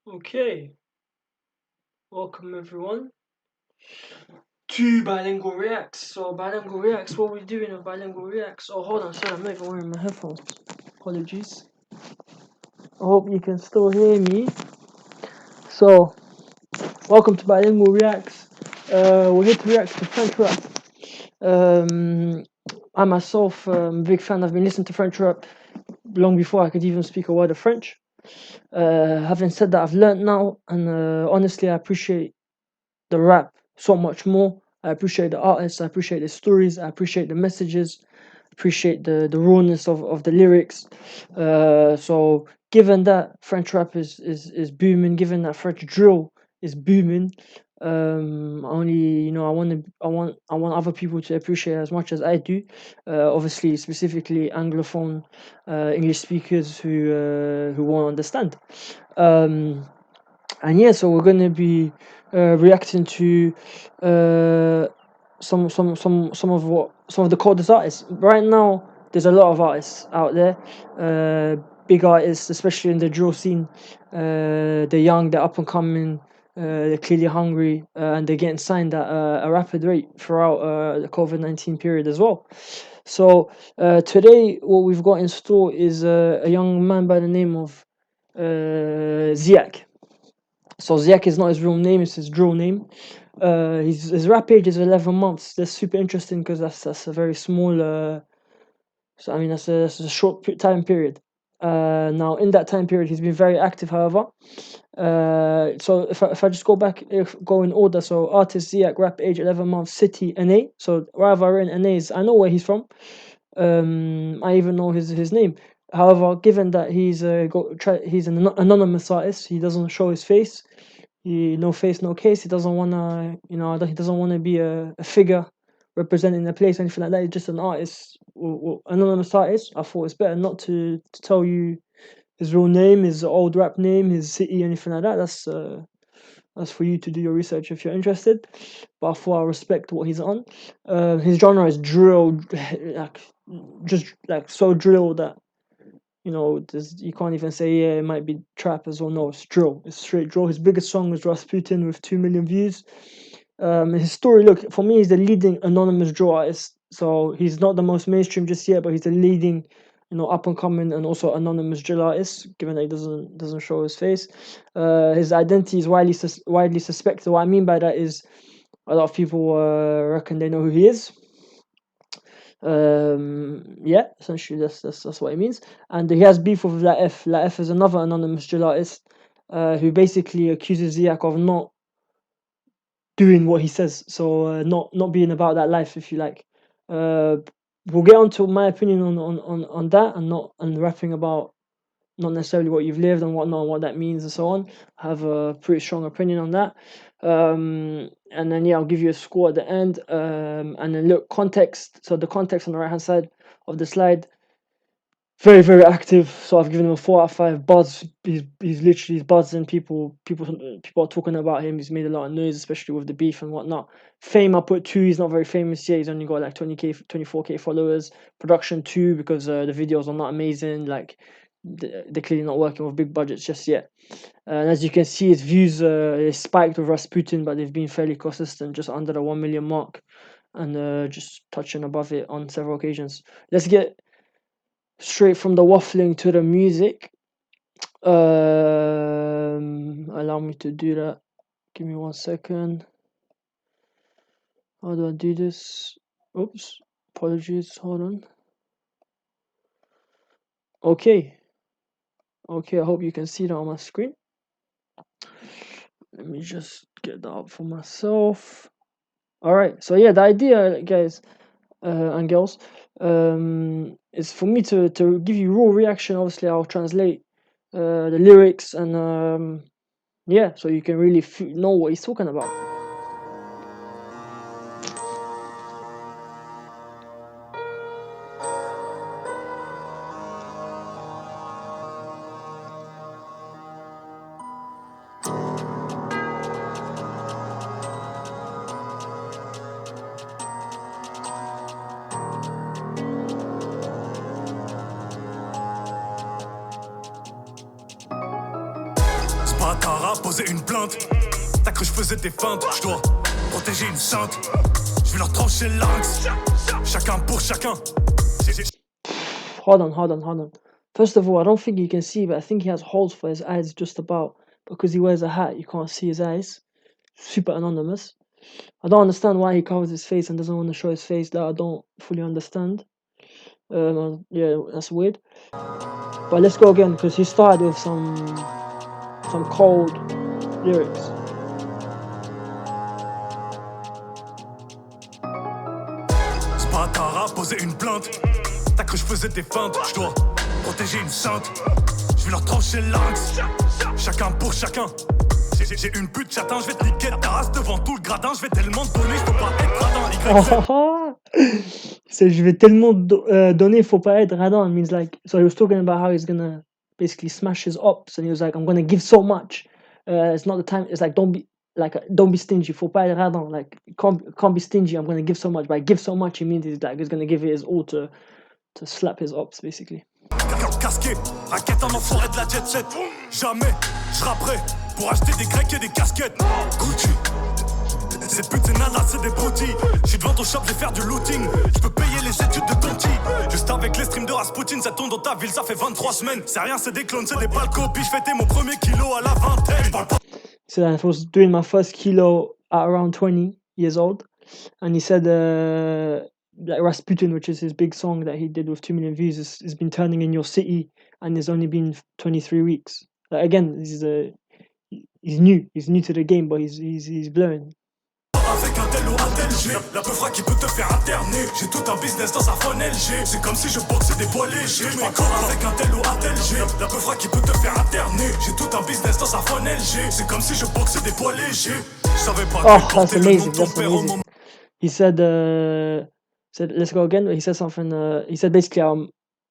Okay, welcome everyone to Bilingual Reacts. So Bilingual Reacts, what we doing with Bilingual Reacts? Oh, hold on, sorry, I'm not even wearing my headphones. Apologies. I hope you can still hear me. So, welcome to Bilingual Reacts. We're here to react to French rap. I myself am a big fan. I've been listening to French rap long before I could even speak a word of French. Having said that, I've learned now, and honestly, I appreciate the rap so much more. I appreciate the artists, I appreciate the stories, I appreciate the messages, appreciate the rawness of the lyrics. So given that French rap is booming, given that French drill is booming, only I want other people to appreciate as much as I do. Obviously, specifically Anglophone English speakers who won't understand. And yeah, so we're gonna be reacting to uh, some of the coldest artists. Right now, there's a lot of artists out there, big artists, especially in the drill scene. They're young, they're up and coming, they're clearly hungry, and they're getting signed at a rapid rate throughout the COVID-19 period as well. So today, what we've got in store is a young man by the name of Ziak. So Ziak is not his real name; it's his drill name. His rap age is 11 months. That's super interesting because that's a very small. So I mean that's a short time period. Now in that time period, he's been very active. However, so if I just go in order. So artist Ziak, rap age 11 months, city NA. So wherever in NA is, I know where he's from. I even know his name. However, given that he's an anonymous artist, he doesn't show his face. He no face, no case. He doesn't wanna, he doesn't wanna be a figure representing the place, anything like that. He's just an artist, anonymous artist. I thought it's better not to tell you his real name, his old rap name, his city, anything like that. That's for you to do your research if you're interested. But I thought I respect what he's on. His genre is drill, like just like so drill that you can't even say yeah it might be trap as well. No, it's drill. It's straight drill. His biggest song was Rasputin with 2 million views. His story, look, for me, he's the leading anonymous drill artist. So he's not the most mainstream just yet, but he's the leading, up and coming and also anonymous drill artist. Given that he doesn't show his face, his identity is widely suspected. What I mean by that is a lot of people reckon they know who he is. Yeah, essentially that's what it means. And he has beef with La F. La F is another anonymous drill artist who basically accuses Ziak of not doing what he says, so not being about that life, if you like. uh we'll get on to my opinion on that, and rapping about not necessarily what you've lived and whatnot and what that means and so on. I have a pretty strong opinion on that. And then yeah, I'll give you a score at the end. And then look, context. So the context on the right hand side of the slide, very very active. So I've given him a 4 out of 5. Buzz. He's buzzing. People are talking about him. He's made a lot of noise, especially with the beef and whatnot. Fame, I put 2. He's not very famous yet. He's only got like 20k 24k followers. Production 2 because the videos are not amazing. Like they're clearly not working with big budgets just yet. And as you can see, his views spiked with Rasputin, but they've been fairly consistent, just under the 1 million mark, and just touching above it on several occasions. Let's get straight from the waffling to the music. Allow me to do that. Give me 1 second. How do I do this? Oops, apologies. Hold on. Okay. I hope you can see that on my screen. Let me just get that up for myself. All right. So yeah, the idea, guys and girls, is for me to give you raw reaction. Obviously, I'll translate the lyrics and yeah, so you can really know what he's talking about. bâtard a posé une plainte. T'as cru je faisais des feintes, je dois protéger une sainte. Je vais leur trancher le larynx. Chacun pour chacun. Hold on. First of all, I don't think you can see, but I think he has holes for his eyes just about. Because he wears a hat, you can't see his eyes. Super anonymous. I don't understand why he covers his face and doesn't want to show his face. That I don't fully understand. Yeah, that's weird. But let's go again, because he started with some cold lyrics. Ce bâtard a posé une plainte. T'as cru je faisais des feintes, je dois protéger une sainte. Je vais leur trancher le larynx. Chacun pour chacun. J'ai une pute chatin, je vais te niquer ta race devant tout le gradin. Je vais tellement te donner, faut pas être radin. He said, je vais tellement donner, faut pas être radin. It means like, so he was talking about how he's gonna basically smash his ops, and he was like, I'm gonna give so much. It's not the time. It's like, don't be stingy. Faut pas être radin. Like, can't be stingy. I'm gonna give so much. By give so much, he means he's like he's gonna give it his all to slap his ops, basically. Casqué, raquette en enfoiré de la jet set. Jamais je rapperai pour acheter des grecs et des casquettes. Gucci. Cette pute c'est nada, c'est des broutilles. J'suis devant ton shop, je vais faire du looting. Je peux payer les études de ton petit. Juste avec les streams de Rasputin, ça tourne dans ta ville, ça fait 23 semaines. C'est rien, c'est des clones, c'est des balles copies. J'fêtais mon premier kilo à la vingtaine. So I was doing my first kilo at around 20 years old. And he said like Rasputin, which is his big song that he did with 2 million views, has been turning in your city, and it's only been 23 weeks. Like, again, he's new to the game, but he's blowing. Avec un tel ou un tel G, la peufra qui peut te faire alterner. J'ai tout un business dans sa phone LG. C'est comme si je boxais des poids légers. Avec un tel ou un tel G, la peufra qui peut te faire alterner. J'ai tout un business dans sa phone LG. C'est comme si je boxais des poids légers. Je savais pas que that's amazing. That's amazing. He said, let's go again. He said something. He said basically,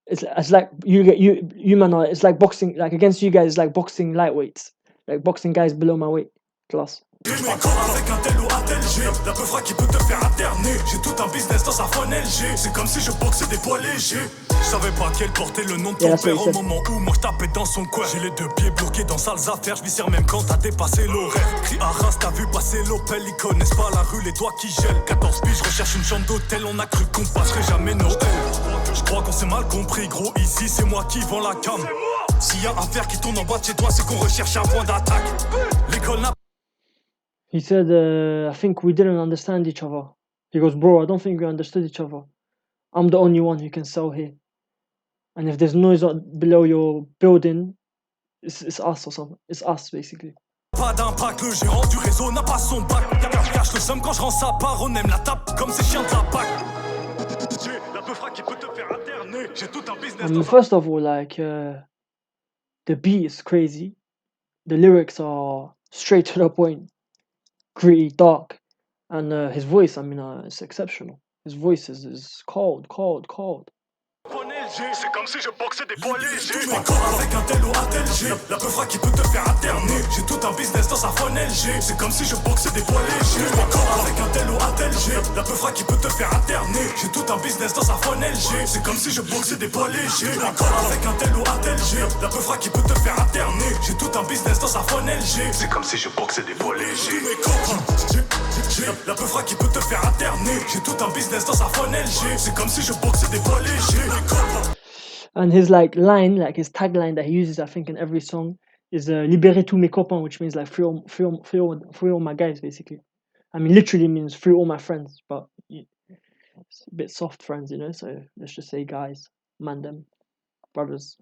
it's like you man, it's like boxing. Like against you guys, it's like boxing lightweights. Like boxing guys below my weight class. Avec un tel ou un tel G, la peufra qui peut te faire alterner. J'ai tout un business dans sa phone LG. C'est comme si je boxais des poids légers. Je savais pas quel portait le nom de ton père au moment où moi je tapais dans son coin. J'ai les deux pieds bloqués dans sales affaires. Je viscère même quand t'as dépassé l'horaire. Crie à Reims, t'as vu passer l'Opel. Ils connaissent pas la rue, les doigts qui gèlent. 14 piges, recherche une chambre d'hôtel. On a cru qu'on passerait jamais Noël. Je crois qu'on s'est mal compris, gros. Ici, c'est moi qui vends la cam. S'il y a un fer qui tourne en bas de chez toi, c'est qu'on recherche un point d'attaque. L'école n'a He said, I think we didn't understand each other. He goes, bro, I don't think we understood each other. I'm the only one who can sell here. And if there's noise below your building, it's us or something. It's us, basically. Pas d'impact, le gérant du réseau n'a pas son bac. Cache le somme quand je rends sa part, on aime la tape comme ces chiens de la PAC. J'ai la peufra qui peut te faire alterner. J'ai tout un business. First of all, like, the beat is crazy. The lyrics are straight to the point. Gritty, dark, and his voice, I mean, it's exceptional. His voice is cold. C'est comme si je boxais des poids légers. Avec un tel ou un tel G, la peufra qui peut te faire alterner. J'ai tout un business dans sa phone LG. C'est comme si je boxais des poids légers. Avec un tel ou un tel G, la peufra qui peut te faire alterner. J'ai tout un business dans sa phone LG. C'est comme si je boxais des poids légers. Avec un tel ou un tel G, la peufra qui peut te faire alterner. J'ai tout un business dans sa phone LG. C'est comme si je boxais des poids légers. La peufra qui peut te faire alterner. J'ai tout un business dans sa phone LG. C'est comme si je boxais des poids légers. And his like line, like his tagline that he uses, I think, in every song is "Libérez tous mes copains," which means like free all my guys, basically. I mean, literally means free all my friends, but it's a bit soft friends, you know. So let's just say guys, man, them, brothers.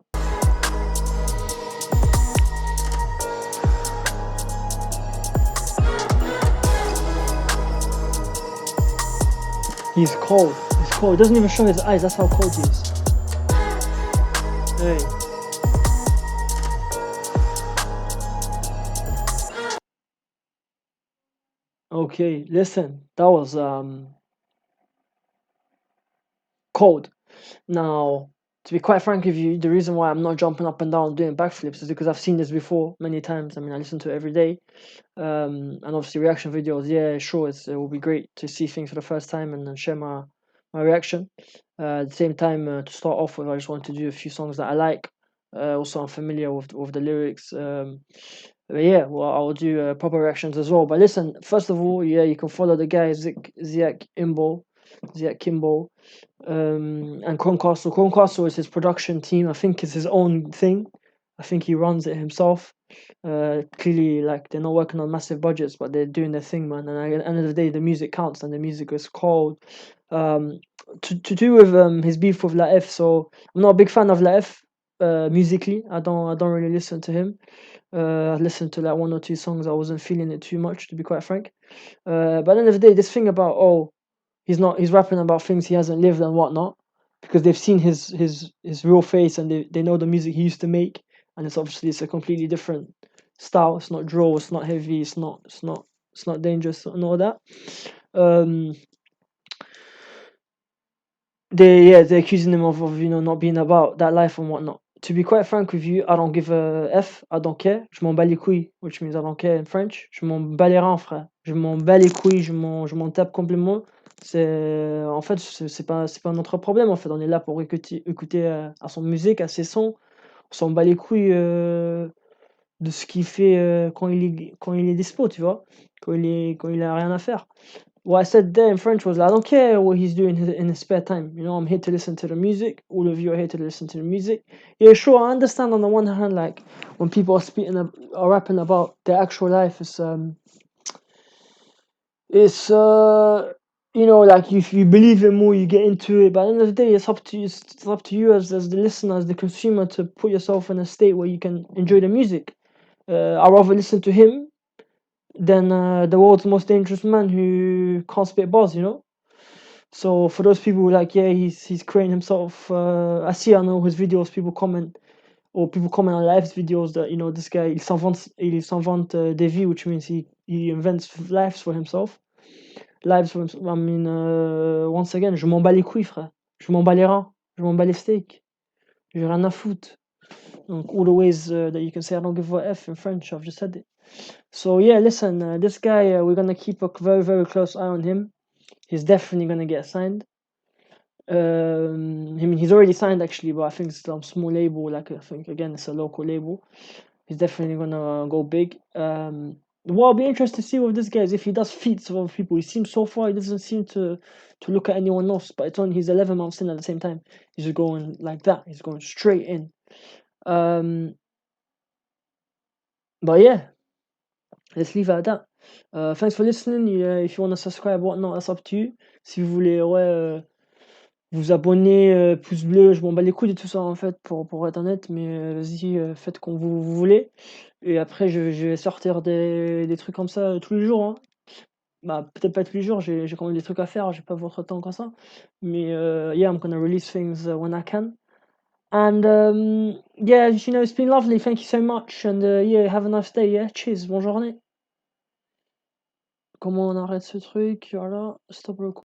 He's cold. He doesn't even show his eyes. That's how cold he is. Hey. Okay, listen. That was cold. Now, to be quite frank with you, the reason why I'm not jumping up and down doing backflips is because I've seen this before many times. I mean, I listen to it every day. And obviously reaction videos, yeah, sure, it will be great to see things for the first time and then share my reaction. At the same time, to start off with, I just want to do a few songs that I like. Also, I'm familiar with the lyrics. But yeah, well, I'll do proper reactions as well. But listen, first of all, yeah, you can follow the guy Ziak Kimbo, and Concastle. Concastle is his production team. I think it's his own thing. I think he runs it himself. Clearly, like they're not working on massive budgets, but they're doing their thing, man. And at the end of the day, the music counts, and the music is cold. To do with his beef with Laef, so I'm not a big fan of Laef. Musically, I don't really listen to him. I listened to like one or two songs. I wasn't feeling it too much, to be quite frank. But at the end of the day, this thing about he's rapping about things he hasn't lived and whatnot, because they've seen his real face and they know the music he used to make, and it's a completely different style. It's not draw, it's not heavy, it's not dangerous and all that. They're accusing him of not being about that life and whatnot. To be quite frank with you, I don't give a F, I don't care. Je m'en bats les couilles, which means I don't care in French. Je m'en bats les reins, frère. Je m'en bats les couilles, je m'en tape complètement. En fait, c'est pas notre problème. En fait, on est là pour écouter à son musique, à ses sons. On s'en bat les couilles de ce qu'il fait quand il est dispo, tu vois. Quand il a rien à faire. What I said there in French was, I don't care what he's doing in his spare time. I'm here to listen to the music. All of you are here to listen to the music. Yeah, sure, I understand on the one hand, like, when people are rapping about their actual life, like, if you believe it more, you get into it. But at the end of the day, it's up to you as the listener, as the consumer, to put yourself in a state where you can enjoy the music. I'd rather listen to him than the world's most dangerous man who can't spit bars, So for those people like, yeah, he's creating himself. I know his videos. People comment on Live's videos that this guy il s'invente des vies, which means he invents lives for himself. Lives for himself. I mean, once again, je m'en bats les couilles, frère. Je m'en bats les reins. Je m'en bats les steaks. J'ai rien à foutre. Donc all the ways that you can say I don't give a F in French, I've just said it. So yeah, listen, this guy, we're gonna keep a very, very close eye on him. He's definitely gonna get signed. I mean, he's already signed actually, but I think it's some small label. Like, I think again, it's a local label. He's definitely gonna go big. What I'll be interested to see with this guy is if he does feats with other people. He seems so far, he doesn't seem to look at anyone else. But it's only he's 11 months in at the same time. He's just going like that. He's going straight in. But yeah, let's leave it at that. Thanks for listening. If you want to subscribe, whatnot, that's up to you. Si vous voulez, vous abonner, pouce bleu, je m'en bats les couilles de tout ça en fait, pour être honnête, mais vas-y, faites comme vous voulez. Et après, je vais sortir des trucs comme ça tous les jours, hein. Bah, peut-être pas tous les jours, j'ai quand même des trucs à faire, j'ai pas votre temps comme ça. Mais yeah, I'm gonna release things when I can. And yeah, it's been lovely. Thank you so much. And yeah, have a nice day. Yeah, cheers, bonne journée. Comment on arrête ce truc? Voilà, stop record.